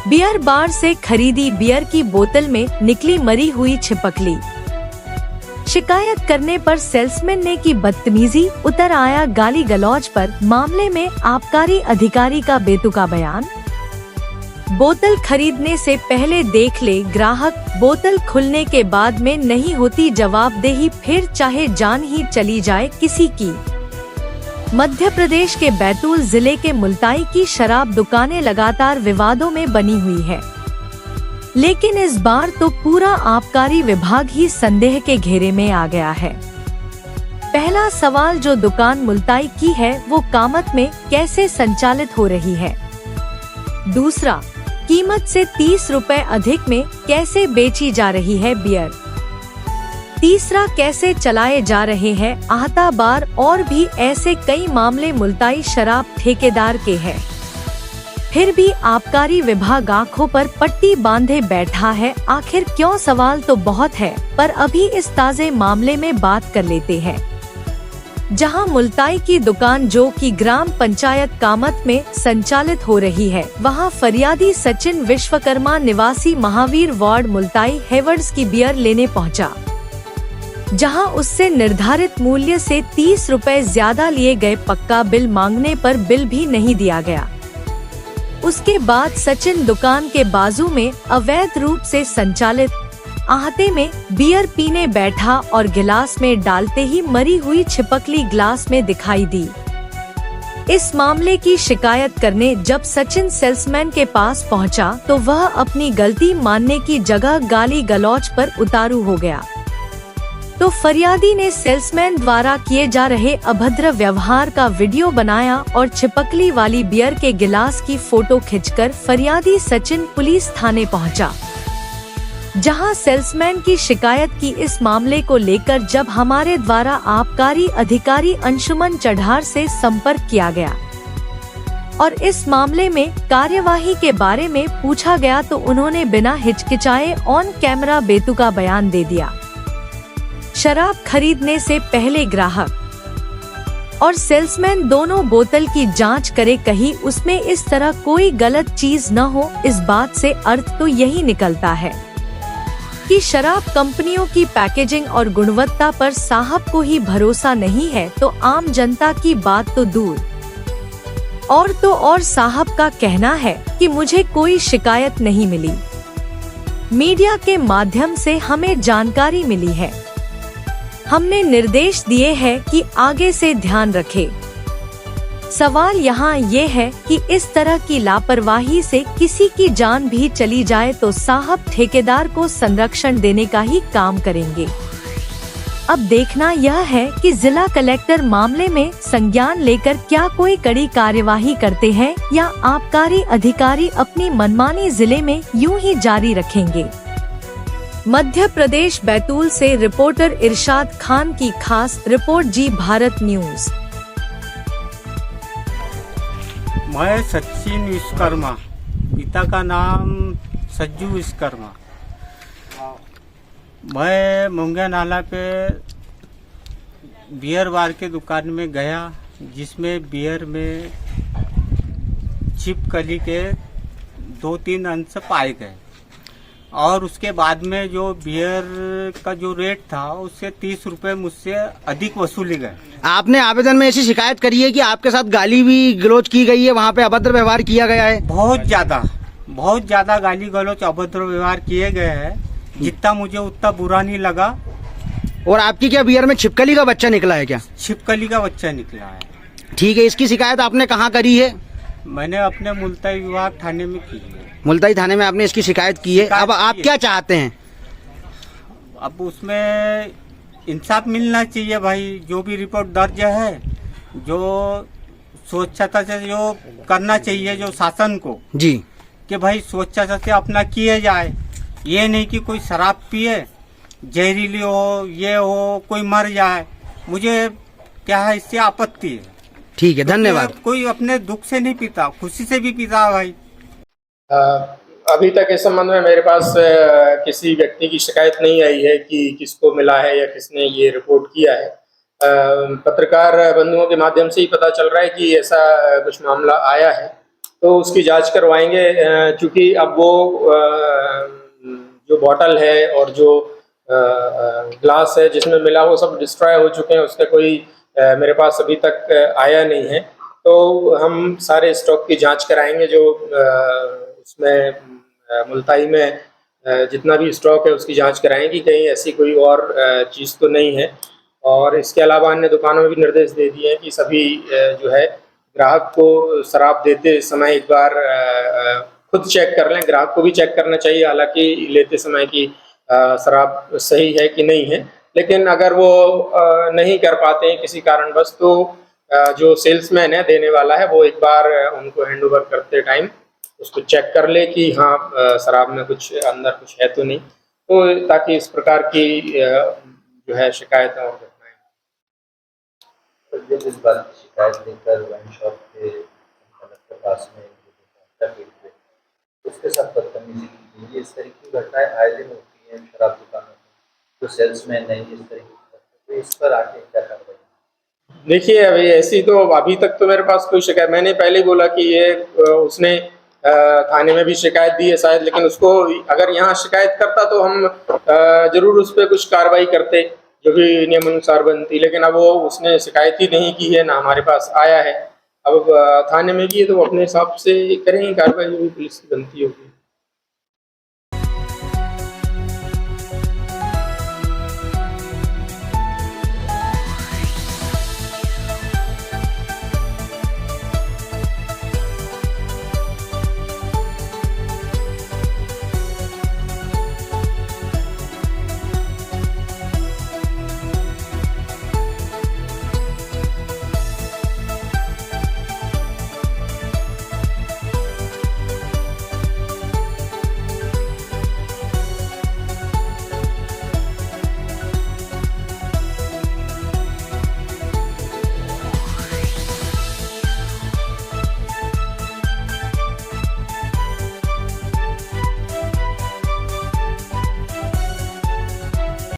Beer bar से खरीदी beer की बोतल में निकली मरी हुई छिपकली। शिकायत करने पर सेल्समैन ने की बदतमीजी, उतर आया गाली गलौज पर। मामले में आबकारी अधिकारी का बेतुका बयान। बोतल खरीदने से पहले देख ले ग्राहक, बोतल खुलने के बाद में नहीं होती जवाबदेही, फिर चाहे जान ही चली जाए किसी की। मध्य प्रदेश के बैतूल जिले के मुल्ताई की शराब दुकानें लगातार विवादों में बनी हुई है, लेकिन इस बार तो पूरा आबकारी विभाग ही संदेह के घेरे में आ गया है। पहला सवाल, जो दुकान मुल्ताई की है वो कामत में कैसे संचालित हो रही है? दूसरा, कीमत से 30 रुपए अधिक में कैसे बेची जा रही है बियर? तीसरा, कैसे चलाए जा रहे हैं आहता बार? और भी ऐसे कई मामले मुल्ताई शराब ठेकेदार के हैं। फिर भी आबकारी विभाग आंखों पर पट्टी बांधे बैठा है। आखिर क्यों? सवाल तो बहुत है, पर अभी इस ताजे मामले में बात कर लेते हैं। जहां मुल्ताई की दुकान जो कि ग्राम पंचायत कामत में संचालित हो रही है, वहां फरियादी सचिन विश्वकर्मा निवासी महावीर वार्ड मुल्ताई हेवर्ड्स की बियर लेने पहुंचा, जहां उससे निर्धारित मूल्य से 30 रुपए ज्यादा लिए गए। पक्का बिल मांगने पर बिल भी नहीं दिया गया। उसके बाद सचिन दुकान के बाजू में अवैध रूप से संचालित आहते में बियर पीने बैठा और गिलास में डालते ही मरी हुई छिपकली गिलास में दिखाई दी। इस मामले की शिकायत करने जब सचिन सेल्समैन के पास पहुंचा, तो वह अपनी गलती मानने की जगह गाली गलौज पर उतारू हो गया। तो फरियादी ने सेल्समैन द्वारा किए जा रहे अभद्र व्यवहार का वीडियो बनाया और छिपकली वाली बियर के गिलास की फोटो खींचकर फरियादी सचिन पुलिस थाने पहुंचा, जहां सेल्समैन की शिकायत की। इस मामले को लेकर जब हमारे द्वारा आबकारी अधिकारी अंशुमन चढ़ार से संपर्क किया गया और इस मामले में कार्यवाही के बारे में पूछा गया, तो उन्होंने बिना हिचकिचाए ऑन कैमरा बेतुका बयान दे दिया। शराब खरीदने से पहले ग्राहक और सेल्समैन दोनों बोतल की जांच करे, कहीं उसमें इस तरह कोई गलत चीज न हो। इस बात से अर्थ तो यही निकलता है कि शराब कंपनियों की पैकेजिंग और गुणवत्ता पर साहब को ही भरोसा नहीं है, तो आम जनता की बात तो दूर। और साहब का कहना है कि मुझे कोई शिकायत नहीं मिली। मीडिया के माध्यम से हमें जानकारी मिली है, हमने निर्देश दिए हैं कि आगे से ध्यान रखें। सवाल यहाँ ये है कि इस तरह की लापरवाही से किसी की जान भी चली जाए तो साहब ठेकेदार को संरक्षण देने का ही काम करेंगे। अब देखना यह है कि जिला कलेक्टर मामले में संज्ञान लेकर क्या कोई कड़ी कार्यवाही करते हैं या आबकारी अधिकारी अपनी मनमानी जिले में यूं ही जारी रखेंगे। मध्य प्रदेश बैतूल से रिपोर्टर इरशाद खान की खास रिपोर्ट, जी भारत न्यूज। मैं सचिन विश्वकर्मा, पिता का नाम सज्जू विश्वकर्मा। मैं मुंगा नाला पे बियर बार के दुकान में गया, जिसमें बियर में छिपकली के 2-3 अंश पाए गए और उसके बाद में जो बियर का जो रेट था उससे 30 रुपए मुझसे अधिक वसूले गए। आपने आवेदन में ऐसी शिकायत करी है कि आपके साथ गाली भी गलौज की गई है, वहाँ पे अभद्र व्यवहार किया गया है? बहुत ज्यादा गाली गलौज अभद्र व्यवहार किए गए हैं। जितना मुझे उतना बुरा नहीं लगा। और आपकी क्या बियर में छिपकली का बच्चा निकला है क्या? छिपकली का बच्चा निकला है। ठीक है, इसकी शिकायत आपने कहाँ करी है? मैंने अपने मुल्ताई विभाग थाने में की है। मुल्ताई थाने में आपने इसकी शिकायत की है। अब आप क्या चाहते हैं? अब उसमें इंसाफ मिलना चाहिए भाई। जो भी रिपोर्ट दर्ज है, जो स्वच्छता से जो करना चाहिए जो शासन को जी, कि भाई स्वच्छता से अपना किए जाए। ये नहीं कि कोई शराब पिए, जहरीली हो, ये हो, कोई मर जाए। मुझे क्या है, इससे आपत्ति है। ठीक है, धन्यवाद। कोई अपने दुख से नहीं पीता, खुशी से भी पीता है भाई। अभी तक इस संबंध में मेरे पास किसी व्यक्ति की शिकायत नहीं आई है कि किसको मिला है या किसने ये रिपोर्ट किया है। पत्रकार बंधुओं के माध्यम से ही पता चल रहा है कि ऐसा कुछ मामला आया है तो उसकी जांच करवाएंगे, क्योंकि अब वो जो बॉटल है और जो ग्लास है जिसमें मिला वो सब डिस्ट्रॉय हो चुके हैं, उसका कोई मेरे पास अभी तक आया नहीं है। तो हम सारे स्टॉक की जांच कराएंगे, जो उसमें मुल्ताई में जितना भी स्टॉक है उसकी जांच कराएंगे कि कहीं ऐसी कोई और चीज़ तो नहीं है। और इसके अलावा अन्य दुकानों में भी निर्देश दे दिए हैं कि सभी जो है ग्राहक को शराब देते समय एक बार खुद चेक कर लें। ग्राहक को भी चेक करना चाहिए हालांकि लेते समय कि शराब सही है कि नहीं है, लेकिन अगर वो नहीं कर पाते हैं किसी कारणवश तो जो सेल्समैन है देने वाला है वो एक बार उनको हैंड ओवर करते टाइम उसको चेक कर ले कि हाँ शराब में कुछ अंदर कुछ है तो नहीं, तो ताकि इस प्रकार की जो है शिकायतें और घटनाएं। तो जब इस बात की शिकायत लेकर वाइन शॉप के संचालक के पास में उसके साथ बदतमीजी की गई, इस तरह की घटनाएं आए दिन होती हैं शराब दुकानों में, जो सेल्समैन नहीं इस तरह की, तो इस पर आके क्या कार्रवाई? देखिए अभी ऐसी तो अभी तक तो मेरे पास कोई शिकायत, मैंने पहले ही बोला कि ये उसने थाने में भी शिकायत दी है शायद, लेकिन उसको अगर यहाँ शिकायत करता तो हम जरूर उस पर कुछ कार्रवाई करते जो भी नियम अनुसार बनती, लेकिन अब वो उसने शिकायत ही नहीं की है ना हमारे पास आया है। अब थाने में भी है तो अपने हिसाब से करेंगे कार्रवाई जो भी पुलिस की बनती होगी।